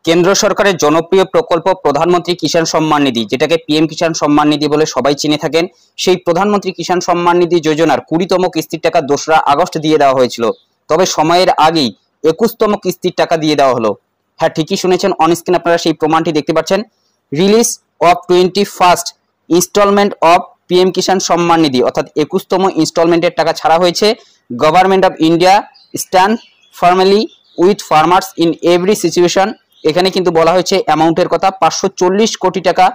কেন্দ্র সরকারের জনপ্রিয় প্রকল্প প্রধানমন্ত্রী কিষাণ সম্মান নিধি, যেটাকে পিএম কিষাণ সম্মান নিধি বলে সবাই চিনে থাকেন, সেই প্রধানমন্ত্রী কিষাণ সম্মান নিধি যোজনার 20তম কিস্তির টাকা 2রা আগস্ট দিয়ে দেওয়া হয়েছিল। তবে সময়ের আগেই 21তম কিস্তির টাকা দিয়ে দেওয়া হলো। হ্যাঁ, ঠিকই শুনেছেন, অন স্ক্রিন আপনারা সেই প্রমাণটি দেখতে পাচ্ছেন। Release of 21st instalment of PM Kisan Samman Nidhi, অর্থাৎ 21তম ইনস্টলমেন্টের টাকা ছাড়া হয়েছে। Government of India stand firmly with farmers in every situation. এখানে কিন্তু বলা হয়েছে অ্যামাউন্টের কথা, 540 কোটি টাকা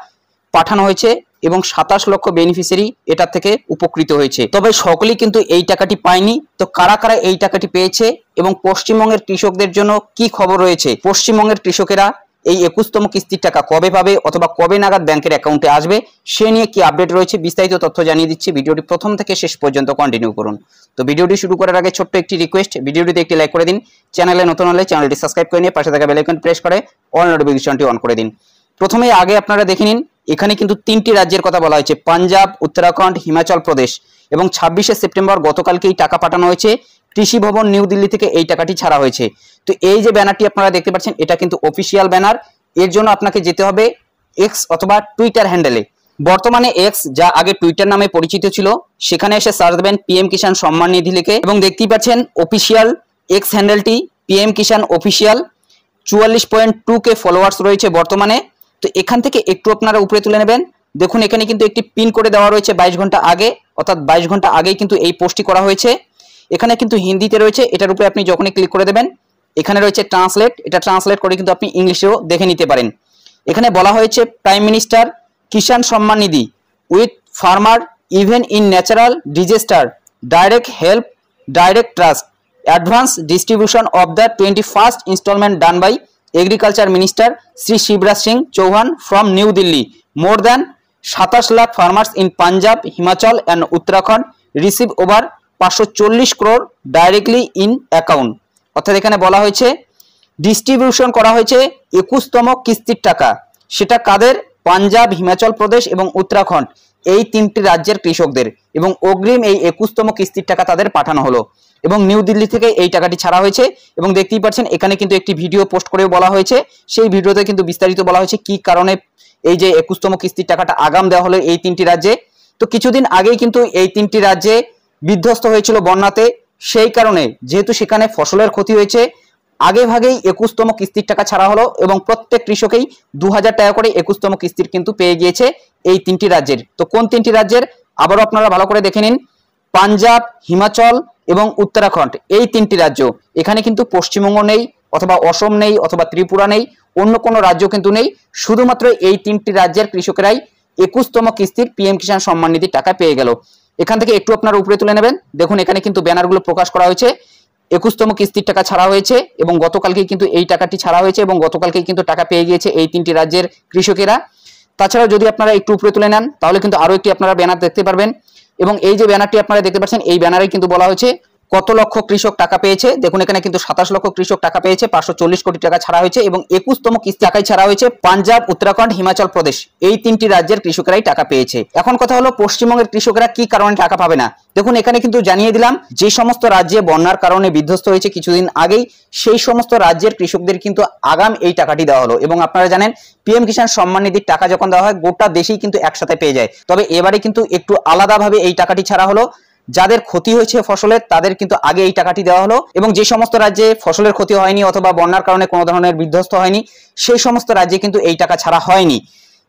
পাঠানো হয়েছে এবং 27 লক্ষ বেনিফিশিয়ারি এটা থেকে উপকৃত হয়েছে। তবে সকলেই কিন্তু এই টাকাটি পায়নি। তো কারা কারা এই টাকাটি পেয়েছে এবং পশ্চিমবঙ্গের কৃষকদের জন্য কি খবর রয়েছে, পশ্চিমবঙ্গের কৃষকেরা এই 21তম কিস্তির টাকা কবে পাবে অথবা কবে নাগাদ ব্যাংকের অ্যাকাউন্টে আসবে, সে নিয়ে কি আপডেট রয়েছে বিস্তারিত তথ্য জানিয়ে দিচ্ছি। ভিডিওটি প্রথম থেকে শেষ পর্যন্ত কন্টিনিউ করুন। তো ভিডিওটি শুরু করার আগে ছোট্ট একটি রিকোয়েস্ট, ভিডিওটিতে একটি লাইক করে দিন, চ্যানেলে নতুন হলে চ্যানেলটি সাবস্ক্রাইব করে নিয়ে পাশে থাকা বেল আইকন প্রেস করে অল নোটিফিকেশনটি অন করে দিন। প্রথমে আগে আপনারা দেখে নিন, এখানে কিন্তু 3টি রাজ্যের কথা বলা হয়েছে, পাঞ্জাব, উত্তরাখণ্ড, হিমাচল প্রদেশ। এবং 26শে সেপ্টেম্বর গতকালকেই টাকা পাঠানো হয়েছে। কৃষি ভবন নিউ দিল্লি থেকে এই টাকাটি ছাড়া হয়েছে। তো এই যে ব্যানারটি আপনারা দেখতে পাচ্ছেন, এটা কিন্তু অফিসিয়াল ব্যানার। এর জন্য আপনাকে যেতে হবে এক্স অথবা টুইটার হ্যান্ডেলে। বর্তমানে এক্স, যা আগে টুইটার নামে পরিচিত ছিল, সেখানে এসে সার্চ দেবেন পিএম কিষাণ সম্মান নিধি লিখে এবং দেখতেই পাচ্ছেন অফিসিয়াল এক্স হ্যান্ডেলটি পিএম কিষাণ অফিসিয়াল। 44.2K ফলোয়ার্স রয়েছে বর্তমানে। তো এখান থেকে একটু আপনারা উপরে তুলে নেবেন। দেখুন এখানে কিন্তু একটি পিন করে দেওয়া রয়েছে 22 ঘন্টা আগে, অর্থাৎ 22 ঘন্টা আগেই কিন্তু এই পোস্টটি করা হয়েছে। এখানে কিন্তু হিন্দিতে রয়েছে, এটার উপরে আপনি যখনই ক্লিক করে দেবেন এখানে রয়েছে ট্রান্সলেট, এটা ট্রান্সলেট করে কিন্তু আপনি ইংলিশেও দেখে নিতে পারেন। এখানে বলা হয়েছে prime minister Kisan Samman Nidhi with farmer even in natural disaster, direct help, direct trust, advance distribution of the 21st instalment done by agriculture minister Shri Shivraj Singh Chouhan from new Delhi. More than 27 lakh farmers in Punjab, Himachal and Uttarakhand receive over 540 crore directly in account. অর্থাৎ এখানে বলা হয়েছে distribution করা হয়েছে 21তম কিস্তির টাকা। সেটা কাদের? পাঞ্জাব, হিমাচল প্রদেশ এবং উত্তরাখণ্ড, এই 3টি রাজ্যের কৃষকদের। এবং অগ্রিম এই 21তম কিস্তির টাকা তাদের পাঠানো হলো এবং নিউ দিল্লি থেকে এই টাকাটি ছাড়া হয়েছে। এবং দেখতেই পাচ্ছেন এখানে কিন্তু একটি ভিডিও পোস্ট করেও বলা হয়েছে, সেই ভিডিওতে কিন্তু বিস্তারিত বলা হয়েছে কি কারণে এই যে 21তম কিস্তির টাকাটা আগাম দেওয়া হলো এই 3টি রাজ্যে। তো কিছুদিন আগেই কিন্তু এই 3টি রাজ্যে বিধ্বস্ত হয়েছিল বন্যাতে, সেই কারণে যেহেতু সেখানে ফসলের ক্ষতি হয়েছে, আগে ভাগেই 21তম কিস্তির টাকা ছাড়া হলো এবং প্রত্যেক কৃষকেই 2000 টাকা করে 21তম কিস্তির কিন্তু পেয়ে গিয়েছে এই 3টি রাজ্যের। তো কোন 3টি রাজ্যের আবারও আপনারা ভালো করে দেখে নিন, পাঞ্জাব, হিমাচল এবং উত্তরাখণ্ড, এই 3টি রাজ্য। এখানে কিন্তু পশ্চিমবঙ্গ নেই অথবা অসম নেই অথবা ত্রিপুরা নেই, অন্য কোনো রাজ্য কিন্তু নেই, শুধুমাত্র এই 3টি রাজ্যের কৃষকেরাই 21তম কিস্তির পিএম কিষাণ সম্মান নিধির টাকা পেয়ে গেল। এখান থেকে একটু আপনারা উপরে তুলে নেবেন, দেখুন এখানে কিন্তু ব্যানারগুলো প্রকাশ করা হয়েছে, 21তম কিস্তির টাকা ছাড়া হয়েছে এবং গতকালকেই কিন্তু এই টাকাটি ছাড়া হয়েছে এবং গতকালকেই কিন্তু টাকা পেয়ে গিয়েছে এই 3টি রাজ্যের কৃষকেরা। তাছাড়াও যদি আপনারা একটু উপরে তুলে নেন তাহলে কিন্তু আরো একটি আপনারা ব্যানার দেখতে পারবেন। এবং এই যে ব্যানারটি আপনারা দেখতে পাচ্ছেন, এই ব্যানারে কিন্তু বলা হয়েছে কত লক্ষ কৃষক টাকা পেয়েছে। দেখুন এখানে কিন্তু 27 লক্ষ কৃষক টাকা পেয়েছে, 540 কোটি টাকা ছাড়া হয়েছে এবং 21তম কিস্তি টাকাই ছাড়া হয়েছে পাঞ্জাব, উত্তরাখণ্ড, হিমাচল প্রদেশ, এই 3টি রাজ্যের কৃষকরাই টাকা পেয়েছে। এখন কথা হলো পশ্চিমবঙ্গের কৃষকরা কি কারণে টাকা পাবে না। দেখুন এখানে কিন্তু জানিয়ে দিলাম, যে সমস্ত রাজ্যে বন্যার কারণে বিধ্বস্ত হয়েছে কিছুদিন আগেই, সেই সমস্ত রাজ্যের কৃষকদের কিন্তু আগাম এই টাকাটি দেওয়া হলো। এবং আপনারা জানেন পিএম কিষাণ সম্মান নিধির টাকা যখন দেওয়া হয় গোটা দেশেই কিন্তু একসাথে পেয়ে যায়। তবে এবারে কিন্তু একটু আলাদাভাবে এই টাকাটি ছাড়া হলো, যাদের ক্ষতি হয়েছে ফসলের তাদের কিন্তু আগে এই টাকাটি দেওয়া হলো এবং যে সমস্ত রাজ্যে ফসলের ক্ষতি হয়নি অথবা বন্যার কারণে কোনো ধরনের বিধ্বস্ত হয়নি সেই সমস্ত রাজ্যে কিন্তু এই টাকা ছাড়া হয়নি।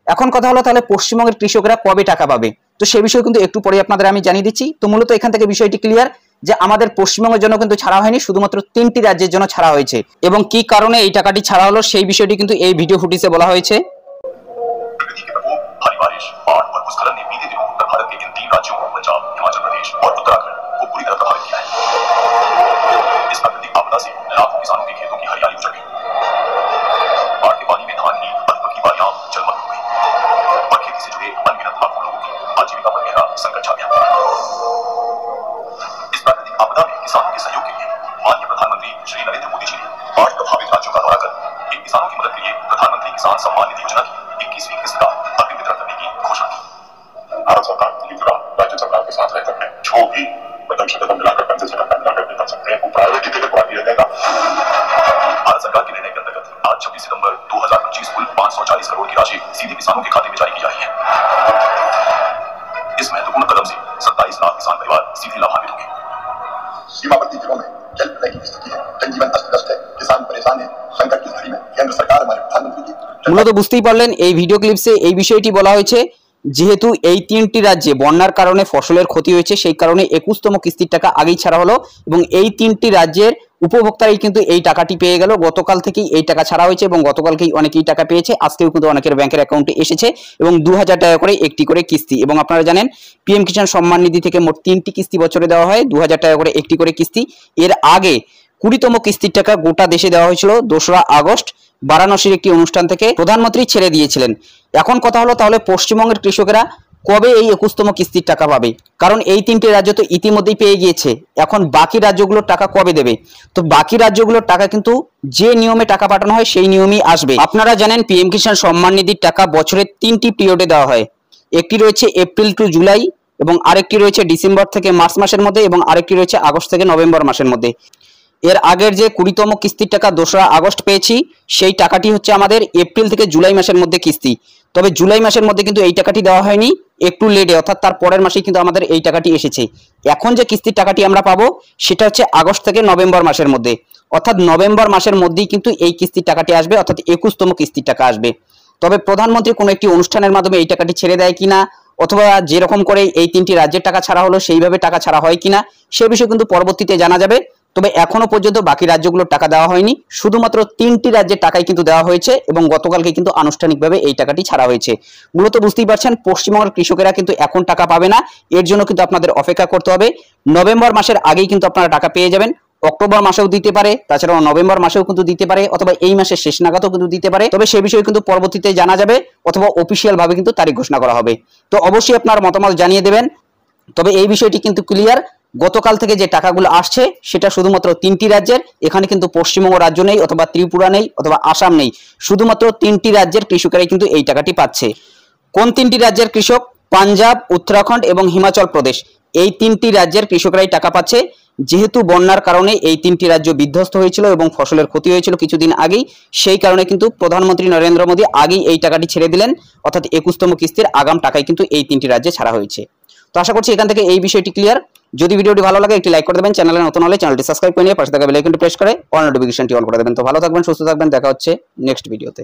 এখন কথা হলো তাহলে পশ্চিমবঙ্গের কৃষকরা কবে টাকা পাবে, তো সে বিষয়ে কিন্তু একটু পরে আপনাদের আমি জানিয়ে দিচ্ছি। তো মূলত এখান থেকে বিষয়টি ক্লিয়ার যে আমাদের পশ্চিমবঙ্গের জন্য কিন্তু ছাড়া হয়নি, শুধুমাত্র 3টি রাজ্যের জন্য ছাড়া হয়েছে এবং কি কারণে এই টাকাটি ছাড়া হলো সেই বিষয়টি কিন্তু এই ভিডিও ফুটেজে বলা হয়েছে। भारत के इन 3 राज्यों पंजाब, हिमाचल प्रदेश और उत्तराखंड को पूरी तरह प्रभावित किया है। इस प्राकृतिक आपदा से लाखों किसानों के खेतों की हरियाली उजड़ गई, बाढ़ के पानी में धान की अरबों की बारियां जलमग्न हो गई और खेती से जुड़े अनगिनत लाखों लोगों की आजीविका पर गहरा संकट छा गया। इस प्राकृतिक आपदा में किसानों के सहयोग के लिए माननीय प्रधानमंत्री श्री नरेंद्र मोदी जी ने बाढ़ प्रभावित राज्यों का दौरा कर इन किसानों की मदद के लिए प्रधानमंत्री किसान सम्मान निधि योजना की 21वीं किस्त का अग्रिम वितरण करने की घोषणा की। भारत सरकार त्रिपुरा राज्य सरकार के साथ रहकर के जो भी मतलब शतकम मिलाकर 50 मिलाकर कर सकते हैं वो प्रायोरिटी देकर दिया जाएगा। भारत सरकार की आज 26 सितंबर 2025 कुल 540 करोड़ की राशि सीधे किसानों के खाते में जारी की जा रही है। इस महत्वपूर्ण कदम से 27 लाख किसान परिवार सीधे लाभान्वित होंगे। सीमावर्ती जिलों में जल प्रलय की स्थिति है, जनजीवन अस्त-व्यस्त है, किसान परेशान है। संकट की घड़ी में केंद्र सरकार हमारे प्रधानमंत्री जी মূলত বুঝতেই পারলেন এই ভিডিও ক্লিপসে এই বিষয়টি বলা হয়েছে, যেহেতু এই তিনটি রাজ্যে বন্যার কারণে ফসলের ক্ষতি হয়েছে, সেই কারণে 21তম কিস্তির টাকা আগেই ছাড়া হলো এবং এই তিনটি রাজ্যের উপভোক্তারাই কিন্তু এই টাকাটি পেয়ে গেল। গতকাল থেকেই এই টাকা ছাড়া হয়েছে এবং গতকালকেই অনেকেই টাকা পেয়েছে, আজকেও কিন্তু অনেকের ব্যাংকের অ্যাকাউন্টে এসেছে এবং 2000 টাকা করে একটি করে কিস্তি। এবং আপনারা জানেন পিএম কিষাণ সম্মান নিধি থেকে মোট 3টি কিস্তি বছরে দেওয়া হয়, 2000 টাকা করে একটি করে কিস্তি। এর আগে 20তম কিস্তির টাকা গোটা দেশে দেওয়া হয়েছিল 2রা আগস্ট বারাণসীর একটি অনুষ্ঠান থেকে প্রধানমন্ত্রী ছেড়ে দিয়েছিলেন। এখন কথা হলো তাহলে পশ্চিমবঙ্গের কৃষকেরা কবে এই 21তম কিস্তির টাকা পাবে? কারণ এই তিনটি রাজ্য তো ইতিমধ্যেই পেয়ে গিয়েছে, এখন বাকি রাজ্যগুলোর টাকা কবে দেবে? তো বাকি রাজ্যগুলোর টাকা কিন্তু যে নিয়মে টাকা পাঠানো হয় সেই নিয়মেই আসবে। আপনারা জানেন পিএম কিষাণ সম্মান নিধির টাকা বছরের 3টি পিরিয়ডে দেওয়া হয়। একটি রয়েছে এপ্রিল টু জুলাই এবং আরেকটি রয়েছে ডিসেম্বর থেকে মার্চ মাসের মধ্যে এবং আরেকটি রয়েছে আগস্ট থেকে নভেম্বর মাসের মধ্যে। এর আগের যে 20তম কিস্তির টাকা 2রা আগস্ট পেয়েছি, সেই টাকাটি হচ্ছে আমাদের এপ্রিল থেকে জুলাই মাসের মধ্যে কিস্তি। তবে জুলাই মাসের মধ্যে কিন্তু এই টাকাটি দেওয়া হয়নি, একটু লেটে, অর্থাৎ তার পরের মাসেই কিন্তু আমাদের এই টাকাটি এসেছে। এখন যে কিস্তির টাকাটি আমরা পাবো সেটা হচ্ছে আগস্ট থেকে নভেম্বর মাসের মধ্যে, অর্থাৎ নভেম্বর মাসের মধ্যেই কিন্তু এই কিস্তির টাকাটি আসবে, অর্থাৎ 21তম কিস্তির টাকা আসবে। তবে প্রধানমন্ত্রী কোনো একটি অনুষ্ঠানের মাধ্যমে এই টাকাটি ছেড়ে দেয় কিনা, অথবা যেরকম করে এই তিনটি রাজ্যের টাকা ছাড়া হলো সেইভাবে টাকা ছাড়া হয় কিনা, সে বিষয়ে কিন্তু পরবর্তীতে জানা যাবে। তবে এখনো পর্যন্ত বাকি রাজ্যগুলোর টাকা দেওয়া হয়নি, শুধুমাত্র 3টি রাজ্যের টাকাই কিন্তু দেওয়া হয়েছে এবং গতকালকে কিন্তু আনুষ্ঠানিকভাবে এই টাকাটি ছাড়া হয়েছে। মূলত বুঝতেই পারছেন পশ্চিমবঙ্গের কৃষকেরা কিন্তু এখন টাকা পাবে না, এর জন্য কিন্তু আপনাদের অপেক্ষা করতে হবে। নভেম্বর মাসের আগেই কিন্তু আপনারা টাকা পেয়ে যাবেন, অক্টোবর মাসেও দিতে পারে, তাছাড়াও নভেম্বর মাসেও কিন্তু দিতে পারে, অথবা এই মাসের শেষ নাগাদও কিন্তু দিতে পারে। তবে সে বিষয়ে কিন্তু পরবর্তীতে জানা যাবে অথবা অফিসিয়াল ভাবে কিন্তু তারিখ ঘোষণা করা হবে। তো অবশ্যই আপনার মতামত জানিয়ে দেবেন। তবে এই বিষয়টি কিন্তু ক্লিয়ার, গতকাল থেকে যে টাকাগুলো আসছে সেটা শুধুমাত্র 3টি রাজ্যের, এখানে কিন্তু পশ্চিমবঙ্গ রাজ্য নেই, অথবা ত্রিপুরা নেই, অথবা আসাম নেই, শুধুমাত্র 3টি রাজ্যের কৃষকেরাই কিন্তু এই টাকাটি পাচ্ছে। কোন 3টি রাজ্যের কৃষক? পাঞ্জাব, উত্তরাখণ্ড এবং হিমাচল প্রদেশ, এই 3টি রাজ্যের কৃষকরাই টাকা পাচ্ছে। যেহেতু বন্যার কারণে এই 3টি রাজ্য বিধ্বস্ত হয়েছিল এবং ফসলের ক্ষতি হয়েছিল কিছুদিন আগেই, সেই কারণে কিন্তু প্রধানমন্ত্রী নরেন্দ্র মোদী আগেই এই টাকাটি ছেড়ে দিলেন, অর্থাৎ 21তম কিস্তির আগাম টাকাই কিন্তু এই 3টি রাজ্যে ছাড়া হয়েছে। তো আশা করছি এখান থেকে এই বিষয়টি ক্লিয়ার। যদি ভিডিওটি ভালো লাগে একটি লাইক করে দেবেন, চ্যানেলে নতুন হলে চ্যানেলটি সাবস্ক্রাইব করে নিয়ে পাশে থাকা বেল আইকনটি প্রেস করে অল নোটিফিকেশনটি অন করে দেবেন। তো ভালো থাকবেন, সুস্থ থাকবেন, দেখা হচ্ছে নেক্সট ভিডিওতে।